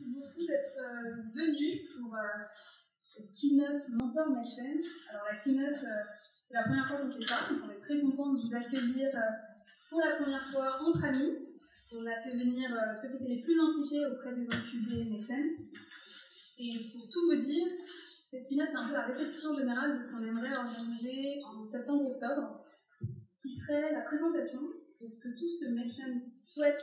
Merci beaucoup d'être venu pour cette keynote Mentor Make Sense. Alors la keynote, c'est la première fois qu'on fait ça, donc on est très content de vous accueillir pour la première fois entre amis. On a fait venir ceux qui étaient les plus impliqués auprès des incubés Make Sense. Et pour tout vous dire, cette keynote c'est un peu la répétition générale de ce qu'on aimerait organiser en septembre-octobre, qui serait la présentation de tout ce que Make Sense souhaite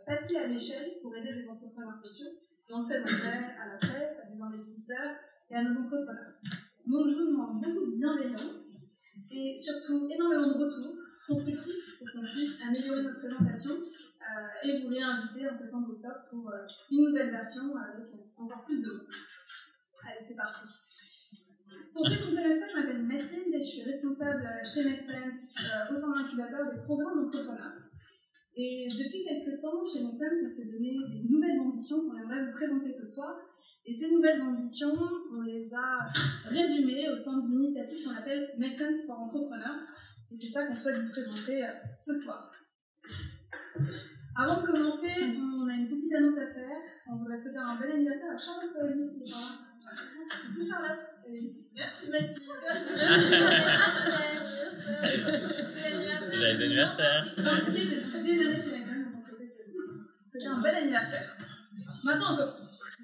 passer à l'échelle pour aider les entrepreneurs sociaux. Et on le présenterait à la presse, à des investisseurs et à nos entrepreneurs. Donc je vous demande beaucoup de bienveillance et surtout énormément de retours constructifs pour qu'on puisse améliorer notre présentation et vous réinviter en septembre-octobre pour une nouvelle version avec encore plus de monde. Allez, c'est parti. Pour ceux qui ne me connaissent pas, je m'appelle Mathilde et je suis responsable chez Make Sense au sein de l'incubateur des programmes d'entrepreneurs. Et depuis quelques temps, chez Make Sense, on s'est donné des nouvelles ambitions qu'on aimerait vous présenter ce soir. Et ces nouvelles ambitions, on les a résumées au sein d'une initiative qu'on appelle Make Sense for Entrepreneurs. Et c'est ça qu'on souhaite vous présenter ce soir. Avant de commencer, on a une petite annonce à faire. On voudrait souhaiter un bon anniversaire à Charlotte Paoli. Bonjour Charlotte. Merci Mathilde. Joyeux anniversaire. J'ai souhaité une année chez Make Sense, donc c'était un bel anniversaire. Maintenant on commence.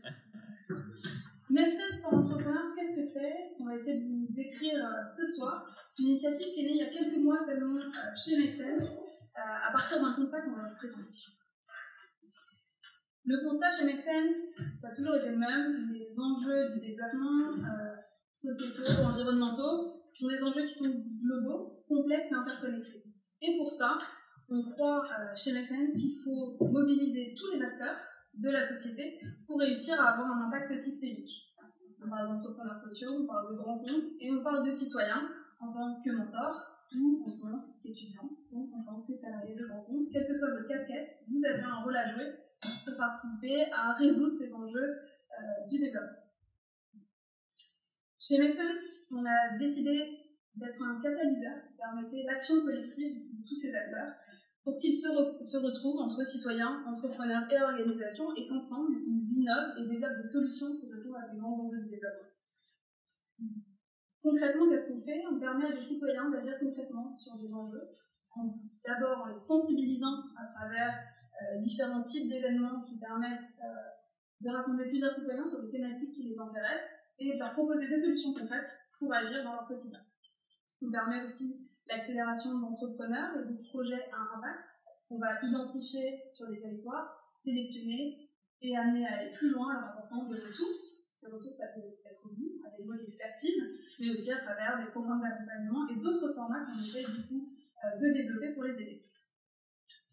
Make Sense for Entrepreneurs, qu'est-ce que c'est? Ce qu'on va essayer de vous décrire ce soir. C'est une initiative qui est née il y a quelques mois seulement chez Make Sense, à partir d'un constat qu'on va vous présenter. Le constat chez Make Sense, ça a toujours été le même. Les enjeux du développement sociétaux, environnementaux, sont des enjeux qui sont globaux, complexes et interconnectés. Et pour ça, on croit chez Make Sense qu'il faut mobiliser tous les acteurs de la société pour réussir à avoir un impact systémique. On parle d'entrepreneurs sociaux, on parle de grands comptes et on parle de citoyens en tant que mentors ou en tant qu'étudiants ou en tant que salariés de grands comptes. Quelle que soit votre casquette, vous avez un rôle à jouer pour participer à résoudre ces enjeux du développement. Chez Make Sense, on a décidé d'être un catalyseur qui permettait l'action collective de tous ces acteurs pour qu'ils se retrouvent entre citoyens, entrepreneurs et organisations et qu'ensemble, ils innovent et développent des solutions pour répondre à ces grands enjeux de développement. Concrètement, qu'est-ce qu'on fait? On permet à des citoyens d'agir concrètement sur des enjeux, d'abord en les sensibilisant à travers différents types d'événements qui permettent de rassembler plusieurs citoyens sur des thématiques qui les intéressent et de leur proposer des solutions concrètes pour agir dans leur quotidien. On permet aussi l'accélération d'entrepreneurs et de projets à impact qu'on va identifier sur les territoires, sélectionner et amener à aller plus loin en leur apportant des ressources. Ces ressources, ça peut être vous, avec vos expertises, mais aussi à travers des programmes d'accompagnement et d'autres formats qu'on essaie du coup de développer pour les aider.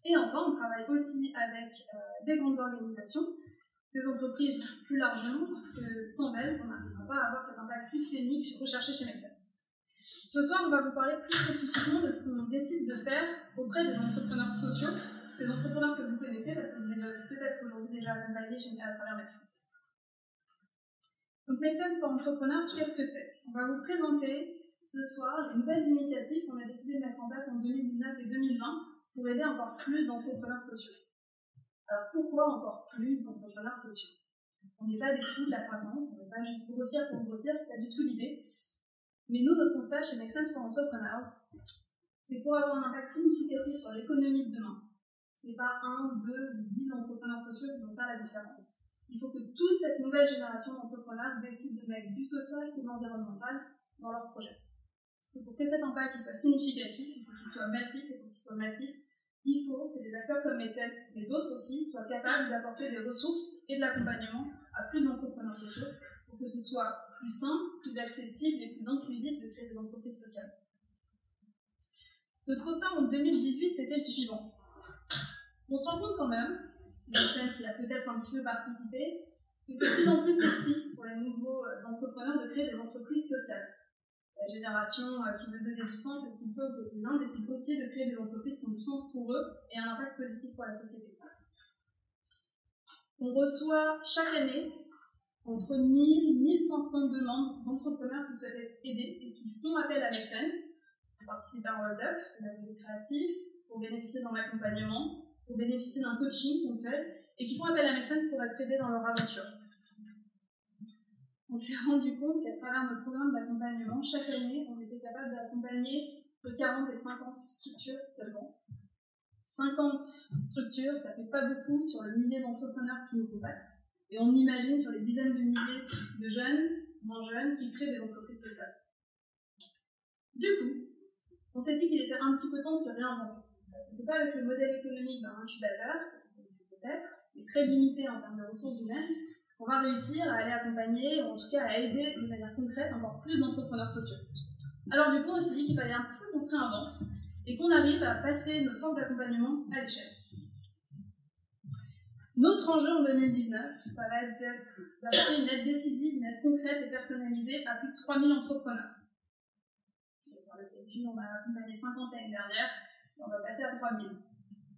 Et enfin, on travaille aussi avec des grandes organisations, des entreprises plus largement, parce que sans elles, on n'arrivera pas à avoir cet impact systémique recherché chez Make Sense. Ce soir, on va vous parler plus spécifiquement de ce qu'on décide de faire auprès des entrepreneurs sociaux, ces entrepreneurs que vous connaissez, parce que vous les avez peut-être aujourd'hui déjà accompagnés à travers Make Sense. Donc Make Sense for Entrepreneurs, qu'est-ce que c'est? On va vous présenter ce soir les nouvelles initiatives qu'on a décidé de mettre en place en 2019 et 2020 pour aider encore plus d'entrepreneurs sociaux. Alors pourquoi encore plus d'entrepreneurs sociaux? On n'est pas des fous de la croissance, on n'est pas juste grossir pour grossir, c'est pas du tout l'idée. Mais nous, notre constat chez Make Sense for Entrepreneurs, c'est pour avoir un impact significatif sur l'économie de demain. C'est pas 1, 2, 10 entrepreneurs sociaux qui vont faire la différence. Il faut que toute cette nouvelle génération d'entrepreneurs décide de mettre du social et de l'environnemental dans leurs projets. Et pour que cet impact soit significatif, il faut qu'il soit massif, et pour qu'il soit massif, il faut que des acteurs comme Make Sense, mais d'autres aussi, soient capables d'apporter des ressources et de l'accompagnement à plus d'entrepreneurs sociaux pour que ce soit plus simple, plus accessible et plus inclusif de créer des entreprises sociales. Notre constat en 2018, c'était le suivant. On se rend compte quand même, Make Sense y a peut-être un petit peu participé, que c'est de plus en plus sexy pour les nouveaux entrepreneurs de créer des entreprises sociales. La génération qui veut donner du sens à ce qu'il fait au quotidien décide aussi de créer des entreprises qui ont du sens pour eux et un impact positif pour la société. On reçoit chaque année entre 1000 et 1500 demandes d'entrepreneurs qui souhaitent être aidés et qui font appel à Make Sense pour participer à un hold-up, c'est un atelier créatif, pour bénéficier d'un accompagnement, pour bénéficier d'un coaching ponctuel et qui font appel à Make Sense pour être aidés dans leur aventure. On s'est rendu compte qu'à travers notre programme d'accompagnement, chaque année, on était capable d'accompagner entre 40 et 50 structures seulement. 50 structures, ça fait pas beaucoup sur le millier d'entrepreneurs qui nous contactent. Et on imagine sur les dizaines de milliers de jeunes, moins jeunes, qui créent des entreprises sociales. Du coup, on s'est dit qu'il était un petit peu temps de se réinventer. Parce que c'est pas avec le modèle économique d'un incubateur, c'est peut-être, mais très limité en termes de ressources humaines, qu'on va réussir à aller accompagner, ou en tout cas à aider de manière concrète encore plus d'entrepreneurs sociaux. Alors du coup, on s'est dit qu'il fallait un petit peu qu'on se réinvente et qu'on arrive à passer notre forme d'accompagnement à l'échelle. Notre enjeu en 2019, ça va être d'apporter une aide décisive, une aide concrète et personnalisée à plus de 3000 entrepreneurs. On a accompagné 50 l'année dernière, et on va passer à 3000.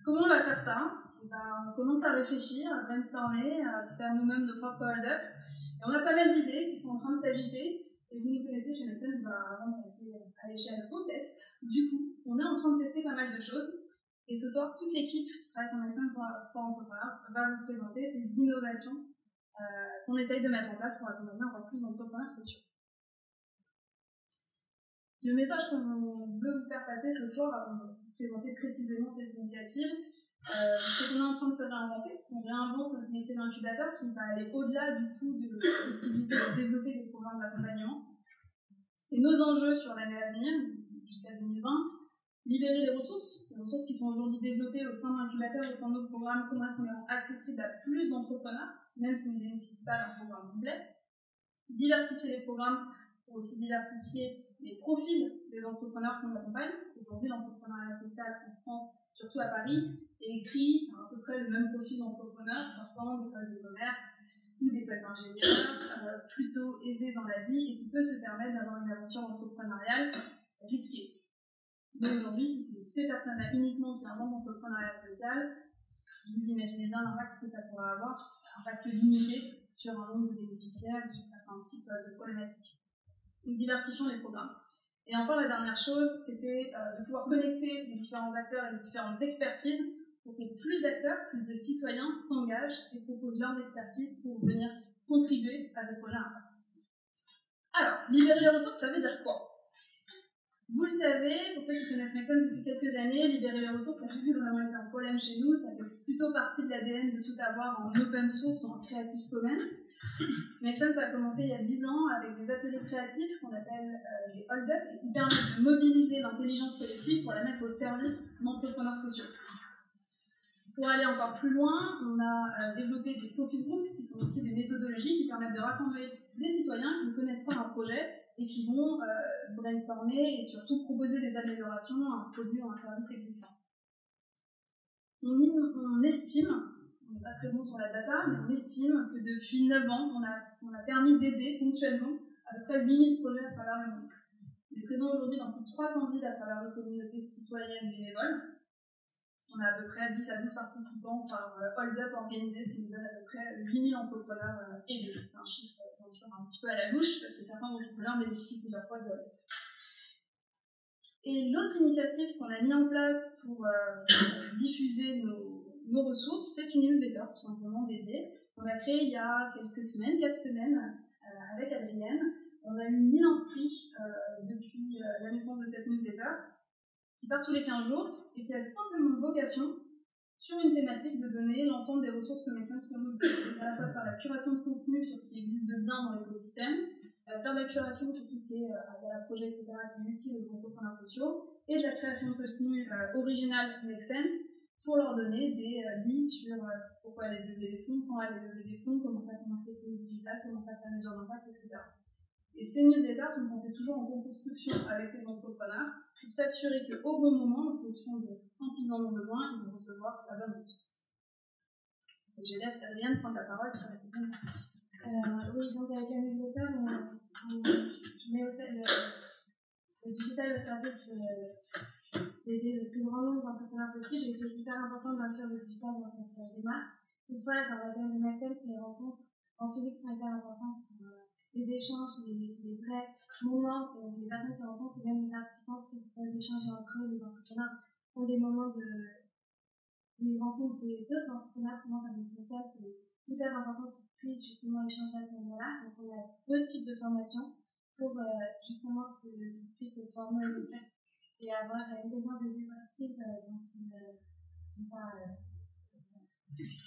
Comment on va faire ça? On commence à réfléchir, à brainstormer, à se faire nous-mêmes nos propres hold-up. Et on a pas mal d'idées qui sont en train de s'agiter. Et vous nous connaissez chez Make Sense, avant de passer à l'échelle au test. Du coup, on est en train de tester pas mal de choses. Et ce soir, toute l'équipe qui travaille sur Make Sense for Entrepreneurs va vous présenter ces innovations qu'on essaye de mettre en place pour accompagner encore plus d'entrepreneurs sociaux. Le message qu'on veut vous faire passer ce soir, avant de vous présenter précisément cette initiative, c'est qu'on est en train de se réinventer. On réinvente notre métier d'incubateur qui va aller au-delà du coup de la possibilité de développer des programmes d'accompagnement. Et nos enjeux sur l'année à venir, jusqu'à 2020, libérer les ressources qui sont aujourd'hui développées au sein d'incubateurs, au sein de nos programmes, comment est-ce qu'on les rend accessibles à plus d'entrepreneurs, même s'ils ne bénéficient pas d'un programme complet. Diversifier les programmes pour aussi diversifier les profils des entrepreneurs qu'on accompagne. Aujourd'hui, l'entrepreneuriat social en France, surtout à Paris, est écrit à peu près le même profil d'entrepreneurs, sortant d'écoles de commerce ou d'écoles d'ingénieurs, plutôt aisés dans la vie et qui peut se permettre d'avoir une aventure entrepreneuriale risquée. Mais aujourd'hui, si c'est ces personnes-là uniquement qui inventent l'entrepreneuriat social, vous imaginez bien l'impact que ça pourrait avoir, un impact limité sur un nombre de bénéficiaires ou sur certains types de problématiques. Donc, diversifions les programmes. Et enfin, la dernière chose, c'était de pouvoir connecter les différents acteurs et les différentes expertises pour que plus d'acteurs, plus de citoyens s'engagent et proposent leurs expertises pour venir contribuer à des projets à impact. Alors, libérer les ressources, ça veut dire quoi? Vous le savez, pour ceux qui connaissent Make Sense depuis quelques années, libérer les ressources, ça n'a jamais vraiment été un problème chez nous. Ça fait plutôt partie de l'ADN de tout avoir en open source ou en Creative Commons. Make Sense a commencé il y a 10 ans avec des ateliers créatifs qu'on appelle les hold-up et qui permettent de mobiliser l'intelligence collective pour la mettre au service d'entrepreneurs sociaux. Pour aller encore plus loin, on a développé des focus groups qui sont aussi des méthodologies qui permettent de rassembler des citoyens qui ne connaissent pas un projet et qui vont brainstormer et surtout proposer des améliorations à un produit ou un service existant. On estime, on n'est pas très bon sur la data, mais on estime que depuis 9 ans, on a permis d'aider ponctuellement à peu près 8000 projets à travers le monde. On est présent aujourd'hui dans plus de 300 villes à travers les communautés citoyennes bénévoles. On a à peu près 10 à 12 participants par hold-up organisé, ce qui nous donne à peu près 8000 entrepreneurs aidés. C'est un chiffre, bien sûr, un petit peu à la louche, parce que certains entrepreneurs bénéficient plusieurs fois de hold-up. Et l'autre initiative qu'on a mis en place pour diffuser nos ressources, c'est une newsletter, tout simplement dédiée. On a créé il y a quelques semaines, 4 semaines, avec Adrienne. On a eu 1000 inscrits depuis la naissance de cette newsletter, qui part tous les 15 jours et qui a simplement vocation, sur une thématique, de donner l'ensemble des ressources que Make Sense peut nous donner, à la fois faire la curation de contenu sur ce qui existe de bien dans l'écosystème, faire de la curation sur tout ce qui est à la projet, etc., qui est utile aux entrepreneurs sociaux, et de la création de contenu original Make Sense pour leur donner des billes sur pourquoi aller lever des fonds, quand aller lever des fonds, comment faire son marketing digital, comment faire sa mesure d'impact, etc. Et ces newsletters sont pensées toujours en co-construction avec les entrepreneurs pour s'assurer qu'au bon moment, en fonction de quand ils en ont besoin, ils vont recevoir la bonne ressource. Et je laisse Adrienne prendre la parole sur la deuxième partie. Oui, donc avec la newsletter, on met le digital au service d'aider le plus grand nombre d'entrepreneurs possible, et c'est hyper important d'inclure le digital dans cette démarche. Toutefois, dans la thème de Make Sense, les rencontres en physique sont hyper importantes pour les échanges, les vrais moments où les personnes se rencontrent, et même les participants qui peuvent échanger entre eux, les entrepreneurs ont des moments de les rencontres d'autres entrepreneurs, souvent comme les sociales, c'est hyper important pour qu'ils puissent justement échanger à ce moment-là. Donc on a 2 types de formations pour justement qu'ils puissent se former et avoir une présence de vie pratique dont ils ne sont pas...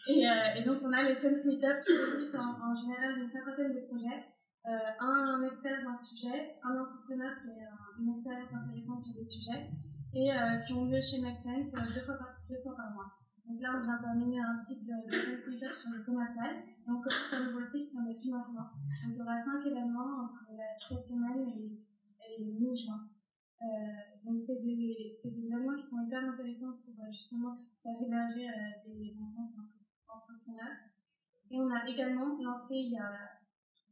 Et donc on a les Sense Meetup qui réunissent en général une cinquantaine de projets. Un expert dans le sujet, un entrepreneur qui a une expérience intéressante sur le sujet et qui ont lieu chez Make Sense 2 fois par mois. Donc là, on vient de terminer un cycle de Sense Meetup sur le commercial et on commence un nouveau cycle sur les financements. Donc il y aura 5 événements entre cette semaine et mi-juin. Donc c'est des événements qui sont hyper intéressants pour justement faire émerger des rencontres entrepreneurs. Et on a également lancé il y a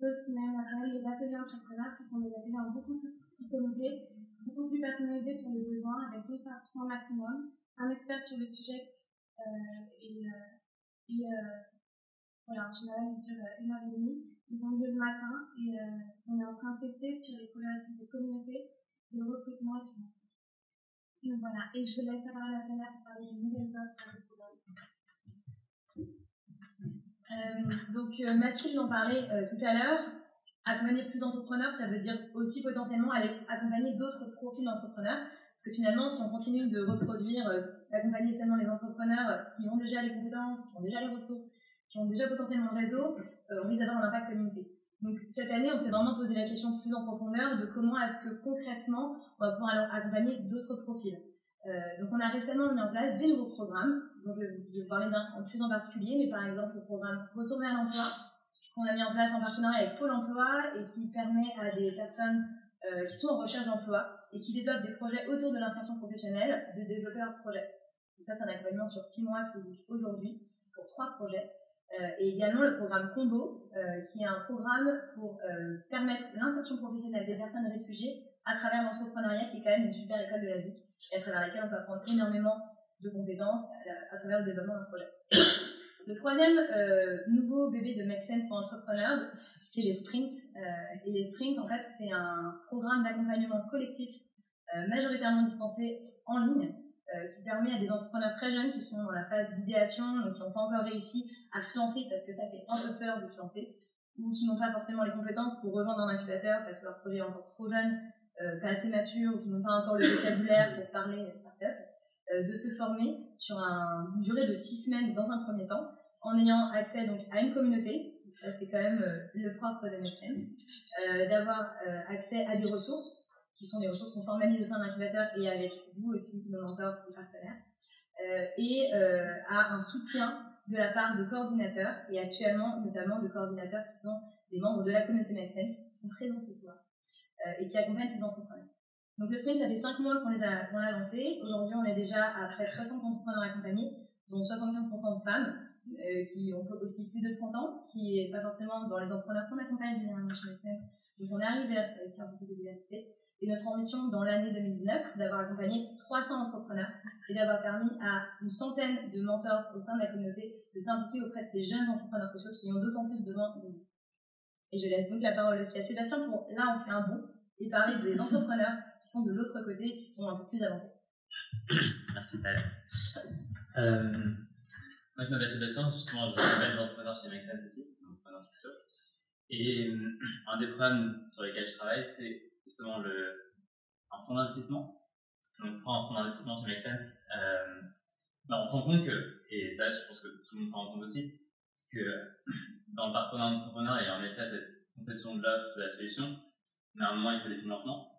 2 semaines après les ateliers entrepreneurs qui sont des ateliers en beaucoup plus petits comités, beaucoup plus personnalisés sur les besoins avec 12 participants maximum, un expert sur le sujet voilà, en général ils durent 1h30. Ils ont lieu le matin et on est en train de tester sur les problématiques de communauté, de recrutement et tout. Donc voilà, et je laisse la parole à Fana pour parler des nouvelles offres pour le programme. Donc Mathilde en parlait tout à l'heure. Accompagner plus d'entrepreneurs, ça veut dire aussi potentiellement aller accompagner d'autres profils d'entrepreneurs. Parce que finalement, si on continue de reproduire, d'accompagner seulement les entrepreneurs qui ont déjà les compétences, qui ont déjà les ressources, qui ont déjà potentiellement le réseau, on risque d'avoir un impact limité. Donc cette année, on s'est vraiment posé la question plus en profondeur de comment est-ce que concrètement, on va pouvoir accompagner d'autres profils. Donc on a récemment mis en place des nouveaux programmes, dont je vais vous parler d'un plus en particulier, mais par exemple le programme Retour vers l'emploi, qu'on a mis en place en partenariat avec Pôle emploi et qui permet à des personnes qui sont en recherche d'emploi et qui développent des projets autour de l'insertion professionnelle de développer leurs projets. Donc ça, c'est un accompagnement sur 6 mois qui existe aujourd'hui pour 3 projets. Et également le programme Combo, qui est un programme pour permettre l'insertion professionnelle des personnes réfugiées à travers l'entrepreneuriat, qui est quand même une super école de la vie, et à travers laquelle on peut apprendre énormément de compétences à travers le développement d'un projet. Le troisième nouveau bébé de Make Sense for Entrepreneurs, c'est les sprints. Et les sprints, en fait, c'est un programme d'accompagnement collectif majoritairement dispensé en ligne, qui permet à des entrepreneurs très jeunes qui sont dans la phase d'idéation, donc qui n'ont pas encore réussi à se lancer parce que ça fait un peu peur de se lancer, ou qui n'ont pas forcément les compétences pour rejoindre un incubateur parce que leur projet est encore trop jeune, pas assez mature, ou qui n'ont pas encore le vocabulaire pour parler start-up, de se former sur une durée de 6 semaines dans un premier temps, en ayant accès donc à une communauté, ça c'est quand même le propre de Make Sense, d'avoir accès à des ressources, qui sont des ressources qu'on formalise au sein de l'incubateur et avec vous aussi, nos mentors et partenaires, et à un soutien de la part de coordinateurs, et actuellement notamment de coordinateurs qui sont des membres de la communauté Make Sense, qui sont présents ce soir, et qui accompagnent ces entrepreneurs. Donc le sprint, ça fait 5 mois qu'on l'a lancé. Aujourd'hui, on est déjà à près de 60 entrepreneurs accompagnés, dont 75% de femmes, qui ont aussi plus de 30 ans, qui n'est pas forcément dans les entrepreneurs qu'on accompagne généralement chez Make Sense. Donc on est arrivé à faire un peu plus de diversité. Et notre ambition dans l'année 2019, c'est d'avoir accompagné 300 entrepreneurs et d'avoir permis à une centaine de mentors au sein de la communauté de s'impliquer auprès de ces jeunes entrepreneurs sociaux qui ont d'autant plus besoin de nous. Et je laisse donc la parole aussi à Sébastien pour, là on fait un bond, et parler des entrepreneurs qui sont de l'autre côté et qui sont un peu plus avancés. Merci Thaïs. Moi je m'appelle Sébastien, justement je m'appelle entrepreneur chez Make Sense aussi, entrepreneur sociaux. Et un des programmes sur lesquels je travaille, c'est justement un fonds d'investissement. Donc pour un fonds d'investissement chez Make Sense, on se rend compte que, et ça je pense que tout le monde s'en rend compte aussi, que dans le parcours d'un entrepreneur, il y a en effet cette conception de l'offre, de la solution, mais à un moment il faut des financements.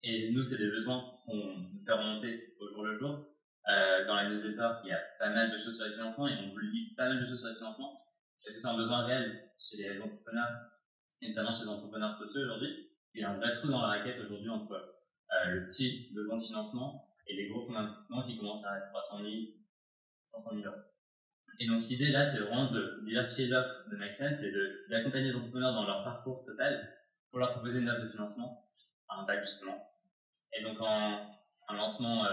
Et nous, c'est des besoins qu'on fait remonter au jour le jour. Dans la newsletter, il y a pas mal de choses sur les financements et on publie pas mal de choses sur les financements. Parce que c'est un besoin réel chez les entrepreneurs, et notamment chez les entrepreneurs sociaux aujourd'hui. Il y a un vrai trou dans la raquette aujourd'hui entre le petit besoin de financement et les gros fonds d'investissement qui commencent à 300 000, 500 000 euros. Et donc l'idée là, c'est vraiment de diversifier l'offre de Make Sense et d'accompagner les entrepreneurs dans leur parcours total pour leur proposer une offre de financement à impact justement. Et donc en lancement,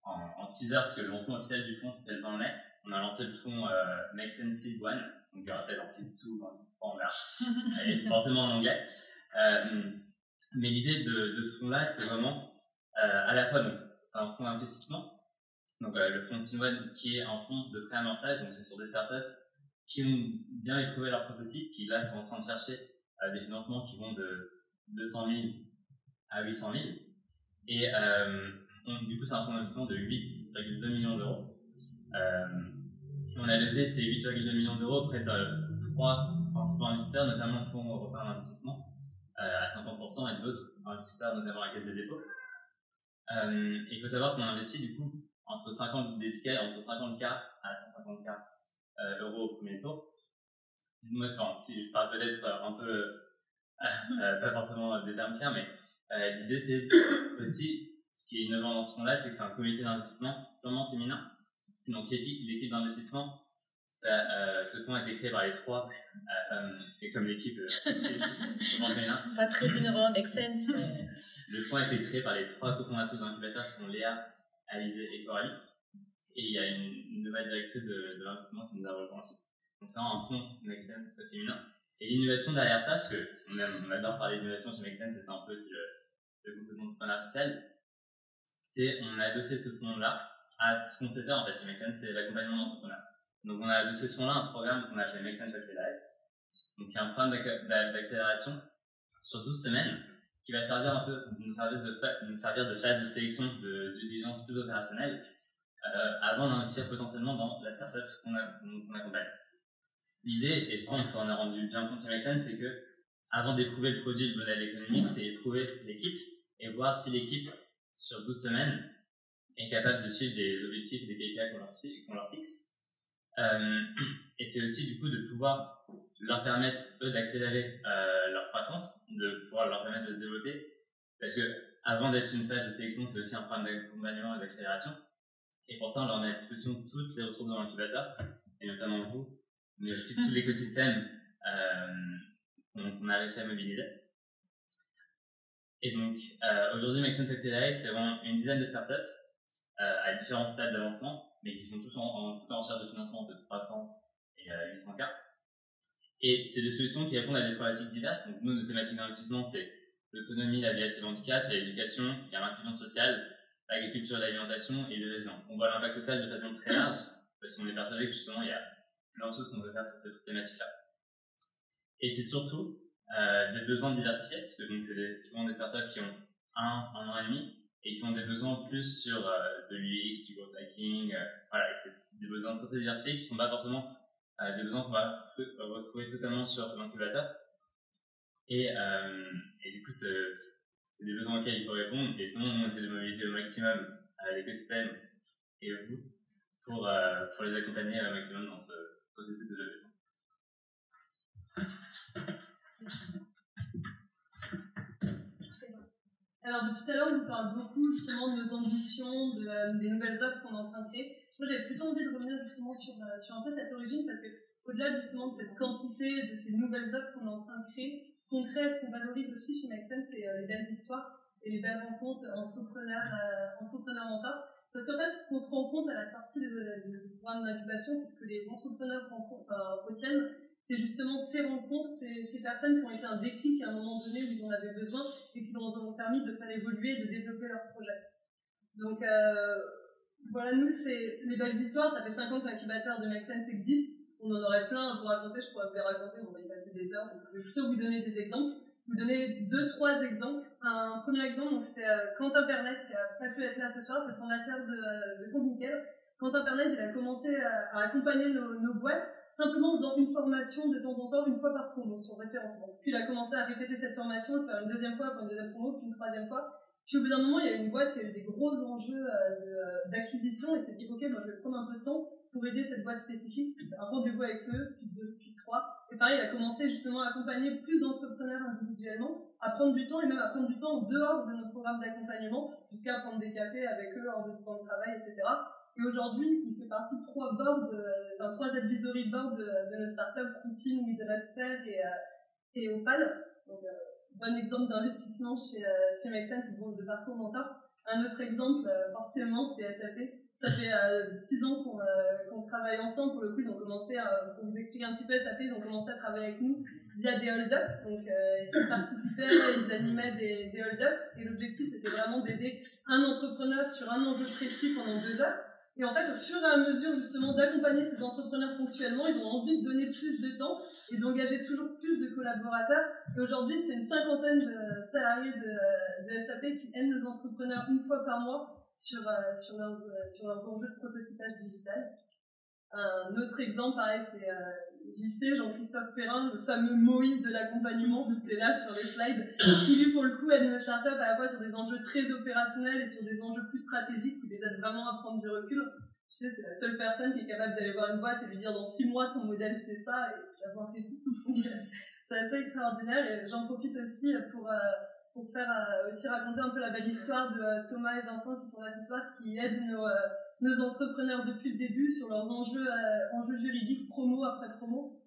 en teaser, parce que le lancement officiel du fonds c'était le 20 mai, on a lancé le fonds Make Sense Seed 1, donc il y aura peut-être un Seed 2 ou un Seed 3 en verre, et forcément en anglais. Mais l'idée de ce fonds-là, c'est vraiment à la fois, donc c'est un fonds d'investissement, Donc le fonds Simone, qui est un fonds de pré-amorçage, donc c'est sur des startups qui ont bien éprouvé leur prototype, qui là sont en train de chercher des financements qui vont de 200 000 à 800 000. Et du coup, c'est un fonds d'investissement de 8,2 millions d'euros. On a levé ces 8,2 millions d'euros auprès de 3 principaux investisseurs, notamment le Fonds européen d'investissement à 50% et d'autres investisseurs, notamment la Caisse des dépôts. Il faut savoir qu'on investit du coup entre 50K à 150K euros au premier tour. Excuse-moi, si je parle peut-être un peu, pas forcément des termes clairs, mais l'idée c'est aussi, ce qui est innovant dans ce fonds-là, c'est que c'est un comité d'investissement purement féminin. Donc l'équipe d'investissement, ce fonds a été créé par les 3, et comme l'équipe purement féminin. Pas très innovant, make sense, mais... Le fonds a été créé par les 3 cofondatrices d'incubateurs qui sont Léa, Alizé et Coralie. Et il y a une nouvelle directrice de l'investissement qui nous a rejoint aussi. Donc c'est un fonds Make Sense très féminin. Et l'innovation derrière ça, parce qu'on adore parler d'innovation chez Make Sense, et c'est un peu aussi le concept d'entrepreneuriat social, c'est on a adossé ce fonds-là à ce qu'on sait faire en fait chez Make Sense, c'est l'accompagnement d'entrepreneurs. Donc on a adossé ce fonds-là à un programme qu'on a appelé Make Sense Accelerate. Donc il y a un programme d'accélération sur 12 semaines qui va servir un peu, nous servir de phase de sélection de diligence plus opérationnelle avant d'investir potentiellement dans la startup qu'on accompagne. L'idée, et ça on s'en est rendu bien compte chez Make Sense, c'est que avant d'éprouver le produit et le modèle économique, c'est éprouver l'équipe et voir si l'équipe, sur 12 semaines, est capable de suivre des objectifs et des KPI qu'on leur fixe. Et c'est aussi du coup de pouvoir leur permettre, eux, d'accélérer leur croissance, de pouvoir leur permettre de se développer. Parce que avant d'être une phase de sélection, c'est aussi un programme d'accompagnement et d'accélération. Et pour ça, on leur met à disposition toutes les ressources dans l'incubateur, et notamment vous, mais aussi tout l'écosystème qu'on a réussi à mobiliser. Et donc, aujourd'hui, Make Sense Accelerate, c'est vraiment une dizaine de startups à différents stades d'avancement, mais qui sont tous en recherche de financement de 300 et 800K. Et c'est des solutions qui répondent à des problématiques diverses. Donc, nous, nos thématiques d'investissement, c'est l'autonomie, la vieillesse et le handicap, il y a l'éducation, il y a l'inclusion sociale, l'agriculture, l'alimentation et l'évasion. On voit l'impact social de façon très large, parce qu'on est persuadé que justement, il y a plein de choses qu'on peut faire sur cette thématique-là. Et c'est surtout des besoins diversifiés, parce que c'est souvent des startups qui ont un an et demi, et qui ont des besoins plus sur de l'UX, du growth hacking, voilà, et c'est des besoins très diversifiés qui ne sont pas forcément des besoins qu'on va retrouver totalement sur l'incubateur. Et du coup, c'est des besoins auxquels il faut répondre, et sinon, nous, on essaie de mobiliser au maximum l'écosystème et vous pour les accompagner au maximum dans ce processus de levée. Alors, depuis tout à l'heure, on nous parle beaucoup justement de nos ambitions, des nouvelles offres qu'on est en train de créer. Moi, j'avais plutôt envie de revenir justement sur un peu cette origine, parce que au-delà justement de cette quantité, de ces nouvelles offres qu'on est en train de créer, ce qu'on crée, ce qu'on valorise aussi chez Make Sense, c'est les belles histoires et les belles rencontres entrepreneurs-mentors. Parce qu'en fait, ce qu'on se rend compte à la sortie du programme d'incubation, c'est ce que les entrepreneurs retiennent, c'est justement ces rencontres, ces personnes qui ont été un déclic à un moment donné où ils en avaient besoin et qui leur ont permis de faire évoluer et de développer leur projet. Donc voilà, nous, c'est les belles histoires. Ça fait 5 ans que l'incubateur de Make Sense existe. On en aurait plein à vous raconter, je pourrais vous les raconter, on va y passer des heures. Donc je vais plutôt vous donner des exemples. Vous donner 2-3 exemples. Un premier exemple, donc c'est Quentin Pernès, qui n'a pas pu être là ce soir, c'est le fondateur de Compte Nickel. Quentin Pernès, il a commencé à accompagner nos boîtes, simplement en faisant une formation de temps en temps, une fois par promo, sur référencement. Puis il a commencé à répéter cette formation, de faire une deuxième fois, puis une deuxième promo, puis une troisième fois. Puis au bout d'un moment, il y a une boîte qui a eu des gros enjeux d'acquisition, et s'est dit, ok, moi je vais prendre un peu de temps pour aider cette boîte spécifique, un rendez-vous avec eux, puis 2, puis 3. Et pareil, il a commencé justement à accompagner plus d'entrepreneurs individuellement, à prendre du temps, et même à prendre du temps en dehors de notre programme d'accompagnement, jusqu'à prendre des cafés avec eux hors de ce temps de travail, etc. Et aujourd'hui, il fait partie de 3 advisory boards de nos startups, Routine, WeDressFair et Opal. Donc, bon exemple d'investissement chez Make Sense, de parcours mentor. Un autre exemple, forcément, c'est SAP. Ça fait 6 ans qu'on travaille ensemble. Pour le coup, ils ont commencé pour vous expliquer un petit peu SAP, ils ont commencé à travailler avec nous via des hold-up. Donc, ils participaient, ils animaient des hold-up. Et l'objectif, c'était vraiment d'aider un entrepreneur sur un enjeu précis pendant 2 heures. Et en fait, au fur et à mesure justement d'accompagner ces entrepreneurs ponctuellement, ils ont envie de donner plus de temps et d'engager toujours plus de collaborateurs. Et aujourd'hui, c'est une 50aine de salariés de SAP qui aident nos entrepreneurs une fois par mois sur leurs enjeux de prototypage digital. Un autre exemple, pareil, c'est JC, Jean-Christophe Perrin, le fameux Moïse de l'accompagnement, c'était là sur les slides, qui lui, pour le coup, aide nos startups à la fois sur des enjeux très opérationnels et sur des enjeux plus stratégiques qui les aident vraiment à prendre du recul. Tu sais, c'est la seule personne qui est capable d'aller voir une boîte et lui dire dans 6 mois, ton modèle c'est ça, et d'avoir fait tout. C'est assez extraordinaire, et j'en profite aussi pour faire aussi raconter un peu la belle histoire de Thomas et Vincent qui sont là ce soir, qui aident nos entrepreneurs depuis le début sur leurs enjeux juridiques, promo après promo.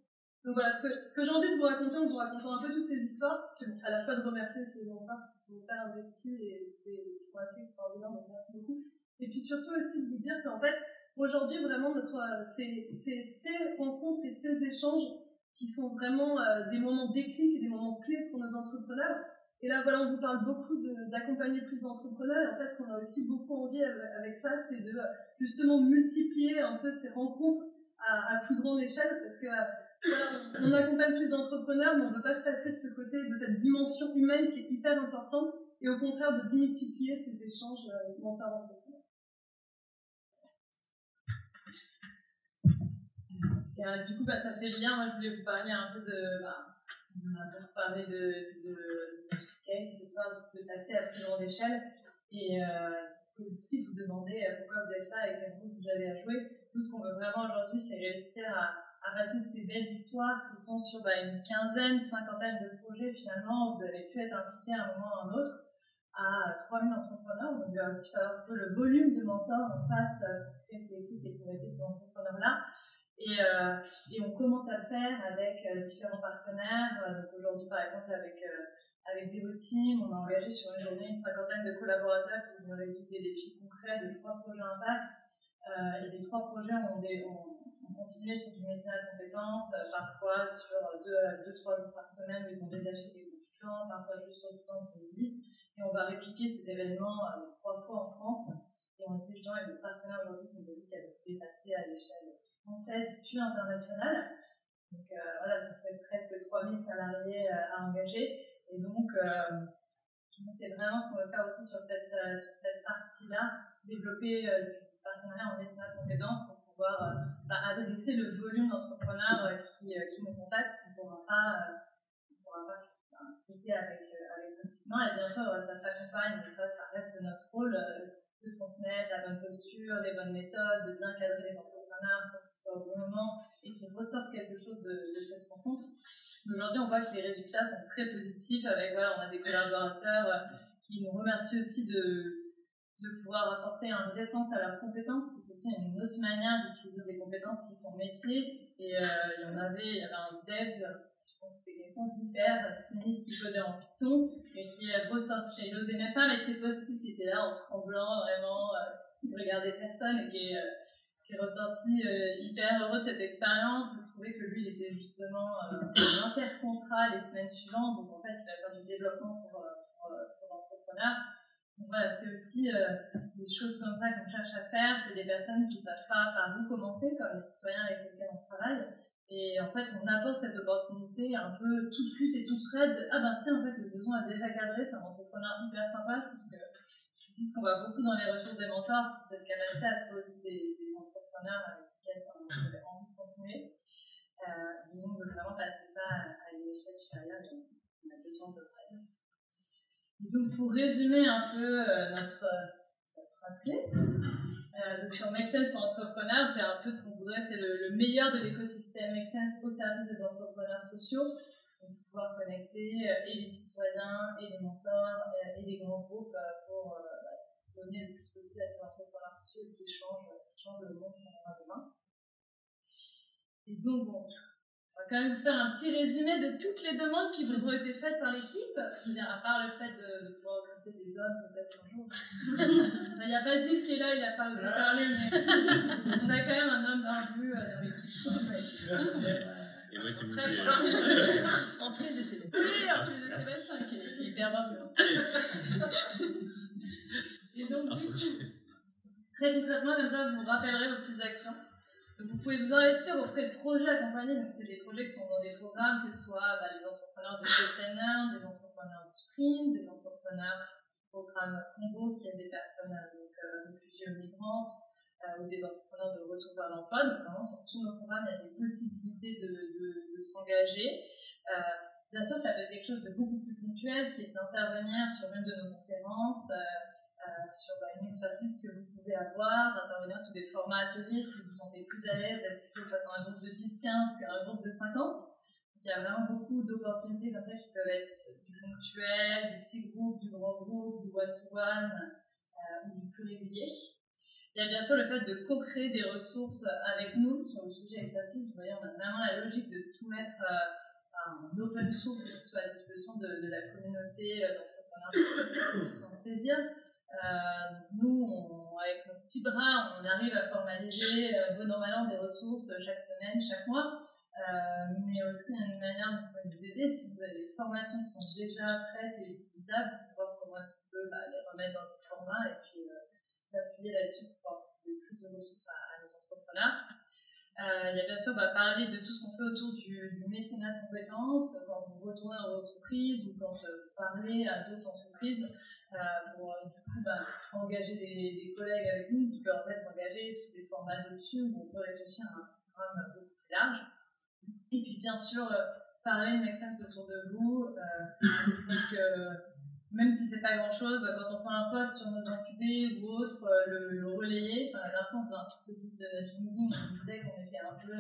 Donc voilà, ce que j'ai envie de vous raconter en vous racontant un peu toutes ces histoires, c'est à la fois de remercier ces mentors qui sont hyper investis et qui sont assez extraordinaires, donc merci beaucoup. Et puis surtout aussi de vous dire qu'en fait, aujourd'hui vraiment ces rencontres et ces échanges qui sont vraiment des moments déclics et des moments clés pour nos entrepreneurs. Et là, voilà, on vous parle beaucoup d'accompagner plus d'entrepreneurs. Et en fait, ce qu'on a aussi beaucoup envie avec ça, c'est de justement multiplier un peu ces rencontres à plus grande échelle. Parce que voilà, on accompagne plus d'entrepreneurs, mais on ne veut pas se passer de ce côté, de cette dimension humaine qui est hyper importante. Et au contraire, de démultiplier ces échanges mentor-entrepreneurs. Du coup, ça fait le lien. Moi, je voulais vous parler un peu on a beaucoup parlé de scale ce soir, de passer à plus grande échelle. Et aussi vous demander pourquoi vous êtes là et quel rôle vous avez à jouer. Tout ce qu'on veut vraiment aujourd'hui, c'est réussir à passer de ces belles histoires qui sont sur une quinzaine, cinquantaine de projets finalement. Vous avez pu être impliqué à un moment ou à un autre à 3000 entrepreneurs. Donc, il va aussi falloir que le volume de mentors en face pour créer ces équipes et pour aider ces entrepreneurs-là. Et on commence à le faire avec différents partenaires. Donc aujourd'hui, par exemple, avec Devoteam, on a engagé sur une journée une cinquantaine de collaborateurs qui sont résoudre des défis concrets de 3 projets impact. Et les 3 projets ont continué sur du mécénat de compétences, parfois sur 2-3 jours par semaine où ils ont détaché des consultants, parfois juste sur du temps pour vie. Et on va répliquer ces événements 3 fois en France. Et on était justement avec des partenaires aujourd'hui qui nous ont dit qu'elles allaient se dépasser à l'échelle française puis internationale. Donc voilà, ce serait presque 3000 salariés à engager. Et donc, c'est vraiment ce qu'on veut faire aussi sur cette partie-là, développer du partenariat en mécénat de compétences pour pouvoir adresser le volume d'entrepreneurs qui nous contactent. On ne pourra pas quitter avec politiquement. Et bien sûr, ça s'accompagne, mais ça reste notre rôle de transmettre la bonne posture, les bonnes méthodes, de bien cadrer les entrepreneurs pour qu'ils soient au bon moment et qu'ils ressortent quelque chose de cette rencontre. Aujourd'hui, on voit que les résultats sont très positifs. On a des collaborateurs qui nous remercient aussi de pouvoir apporter un vrai sens à leurs compétences, parce que c'est aussi une autre manière d'utiliser des compétences qui sont métiers. Et il y avait un dev, je pense que c'était quelqu'un d'hyper timide qui codait en Python, et qui ressortait, il n'osait même pas mettre ses post-it, il était là en tremblant, vraiment, il regardait personne, et qui est ressorti hyper heureux de cette expérience. Je trouvais que lui, il était justement l'intercontrat les semaines suivantes, donc en fait, il a fait du développement pour l'entrepreneur. Donc voilà, c'est aussi des choses comme ça qu'on cherche à faire. C'est des personnes qui ne savent pas par où commencer, comme les citoyens avec lesquels on travaille. Et en fait, on apporte cette opportunité un peu toute cuite et toute raide. Tiens, en fait, le besoin est déjà cadré, c'est un entrepreneur hyper sympa. Je pense que c'est aussi ce qu'on voit beaucoup dans les ressources des mentors, c'est cette capacité à trouver aussi des entrepreneurs avec lesquels on avait envie de continuer. Donc, on veut vraiment passer ça à une échelle supérieure. On a besoin de travail. Donc, pour résumer un peu notre inscrit, donc sur Make Sense pour entrepreneurs, c'est un peu ce qu'on voudrait, c'est le meilleur de l'écosystème Make Sense au service des entrepreneurs sociaux. Donc, pouvoir connecter et les citoyens, et les mentors, et les grands groupes pour donner le plus possible à ces entrepreneurs sociaux qui changent le monde qu'on aura demain. Et donc, bon, on va quand même vous faire un petit résumé de toutes les demandes qui vous ont été faites par l'équipe. Je veux dire, à part le fait de pouvoir recruter des hommes, peut-être un jour. Il y a Basile qui est là, il n'a pas osé parler, mais on a quand même un homme barbu dans l'équipe. Et moi, tu me dis. En plus de Sébastien. Oui, en plus de Sébastien, qui est hyper barbu. Et donc, du coup. Très concrètement, comme ça, vous rappellerez vos petites actions. Donc, vous pouvez vous investir auprès de projets accompagnés. Donc, c'est des projets qui sont dans des programmes, que ce soit les entrepreneurs de Steiner, des entrepreneurs de Sprint, des entrepreneurs du programme Combo qui aident des personnes réfugiées ou migrantes, ou des entrepreneurs de retour vers l'emploi. Donc, vraiment, sur tous nos programmes, il y a des possibilités de s'engager. Bien sûr, ça peut être quelque chose de beaucoup plus ponctuel, qui est d'intervenir sur une de nos conférences, sur une expertise que vous pouvez avoir, d'intervenir sur des formats ateliers si vous vous sentez plus à l'aise d'être plutôt face à un groupe de 10-15 qu'un groupe de 50. Donc, il y a vraiment beaucoup d'opportunités comme ça qui peuvent être du ponctuel, du petit groupe, du grand groupe, du one-to-one ou du plus régulier. Il y a bien sûr le fait de co-créer des ressources avec nous sur le sujet expertise. Vous voyez, on a vraiment la logique de tout mettre en open source qui soit à disposition de la communauté d'entrepreneurs qui s'en saisir. Nous, avec nos petits bras, on arrive à formaliser bon an mal an des ressources chaque semaine, chaque mois, mais aussi une manière dont vous pouvez nous aider. Si vous avez des formations qui sont déjà prêtes et utilisables, pour voir comment est-ce qu'on peut les remettre dans le format et puis s'appuyer là-dessus pour proposer plus de ressources à nos entrepreneurs. Il y a bien sûr parler de tout ce qu'on fait autour du mécénat de compétences, quand vous retournez dans votre entreprise ou quand vous parlez à d'autres entreprises. Pour du coup engager des collègues avec nous qui peuvent en fait s'engager sur des formats dessus où on peut réfléchir à un programme beaucoup plus large. Et puis bien sûr parler de Make Sense autour de vous parce que même si c'est pas grand chose, quand on fait un post sur nos incubés ou autre, le relayer, la dernière fois on faisait un petit audit de notre meeting, on disait qu'on était un peu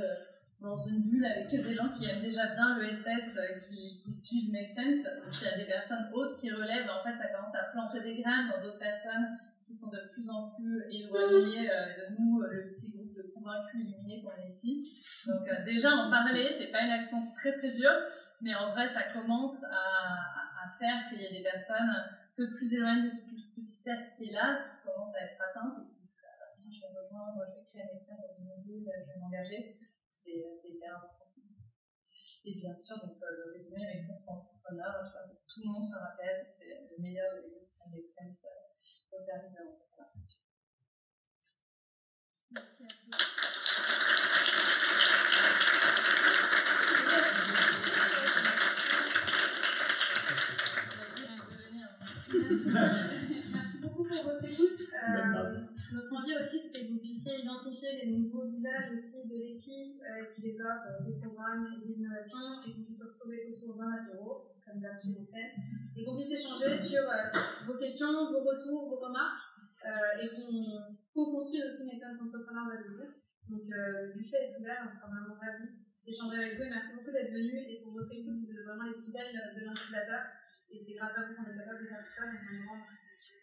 dans une bulle avec des gens qui aiment déjà bien le SS, qui suivent Make Sense. Donc il y a des personnes autres qui relèvent, en fait ça commence à planter des graines dans d'autres personnes qui sont de plus en plus éloignées de nous, le petit groupe de convaincus illuminés qu'on est ici. Donc déjà en parler, c'est pas une action très très dure, mais en vrai ça commence à faire qu'il y a des personnes un peu plus éloignées de ce petit cercle qui est là, qui commencent à être atteintes et qui disent tiens je vais rejoindre, je vais créer Make Sense dans une ville, je vais m'engager. C'est hyper important. Et bien sûr, donc, le résumé avec ça, c'est entrepreneur. Je crois que tout le monde se rappelle, c'est le meilleur de l'exercice Make Sense au service de l'entrepreneur. Merci à tous. Merci beaucoup pour votre écoute. Notre envie aussi, c'était que vous puissiez identifier les nouveaux visages aussi de l'équipe qui développe des programmes et des innovations et qu'on puisse se retrouver autour d'un apéro, comme d'hab chez Make Sense, et qu'on puisse échanger sur vos questions, vos retours, vos remarques et qu'on co-construise aussi Make Sense Entrepreneurs à venir. Donc, le buffet est ouvert, on sera vraiment ravis d'échanger avec vous et merci beaucoup d'être venus et pour votre écoute, vous êtes vraiment les fidèles de l'incubateur et c'est grâce à vous qu'on est capable de faire tout ça, donc on est vraiment merci.